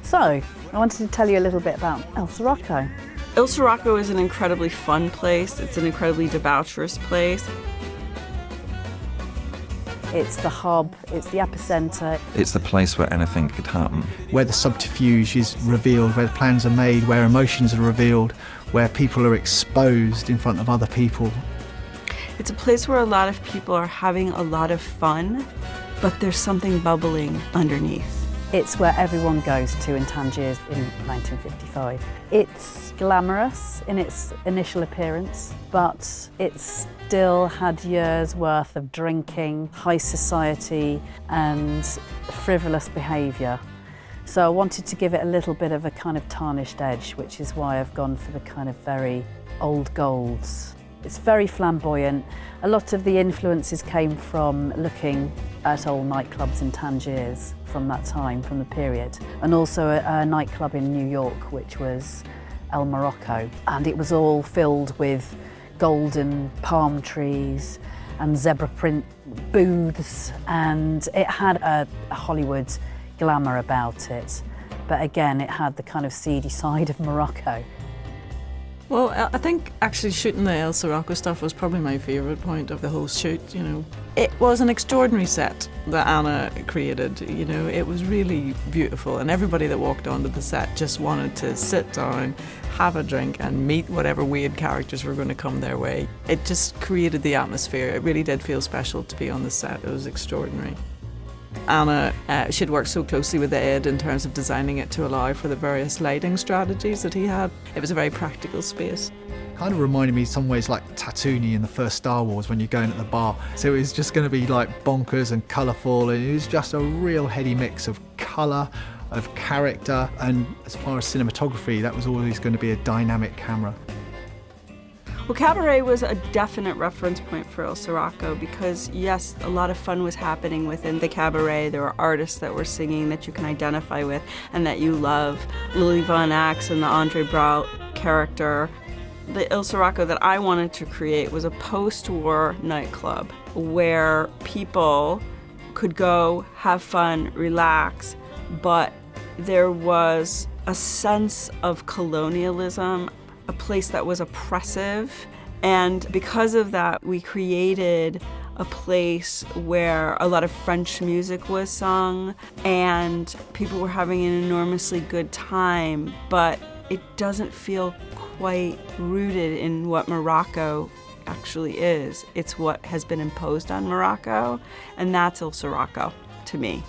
So, I wanted to tell you a little bit about El Sirocco. El Sirocco is an incredibly fun place. It's an incredibly debaucherous place. It's the hub, it's the epicenter. It's the place where anything could happen. Where the subterfuge is revealed, where plans are made, where emotions are revealed, where people are exposed in front of other people. It's a place where a lot of people are having a lot of fun, but there's something bubbling underneath. It's where everyone goes to in Tangier in 1955. It's glamorous in its initial appearance, but it still had years worth of drinking, high society and frivolous behaviour. So I wanted to give it a little bit of a kind of tarnished edge, which is why I've gone for the kind of very old golds. It's very flamboyant. A lot of the influences came from looking at old nightclubs in Tangier from that time, from the period, and also a nightclub in New York, which was El Morocco. And it was all filled with golden palm trees and zebra print booths, and it had a Hollywood glamour about it. But again, it had the kind of seedy side of Morocco. Well, I think actually shooting the El Sirocco stuff was probably my favourite point of the whole shoot, you know. It was an extraordinary set that Anna created, you know. It was really beautiful, and everybody that walked onto the set just wanted to sit down, have a drink and meet whatever weird characters were going to come their way. It just created the atmosphere. It really did feel special to be on the set. It was extraordinary. Anna, she'd worked so closely with Ed in terms of designing it to allow for the various lighting strategies that he had. It was a very practical space. Kind of reminded me in some ways like Tatooine in the first Star Wars when you're going at the bar. So it was just going to be like bonkers and colourful, and it was just a real heady mix of colour, of character, and as far as cinematography, that was always going to be a dynamic camera. Well, Cabaret was a definite reference point for El Sirocco because, yes, a lot of fun was happening within the cabaret. There were artists that were singing that you can identify with and that you love. Lily Von Axe and the Andre Braugh character. The El Sirocco that I wanted to create was a post-war nightclub where people could go, have fun, relax, but there was a sense of colonialism, a place that was oppressive, and because of that we created a place where a lot of French music was sung and people were having an enormously good time, but it doesn't feel quite rooted in what Morocco actually is. It's what has been imposed on Morocco, and that's El Sirocco to me.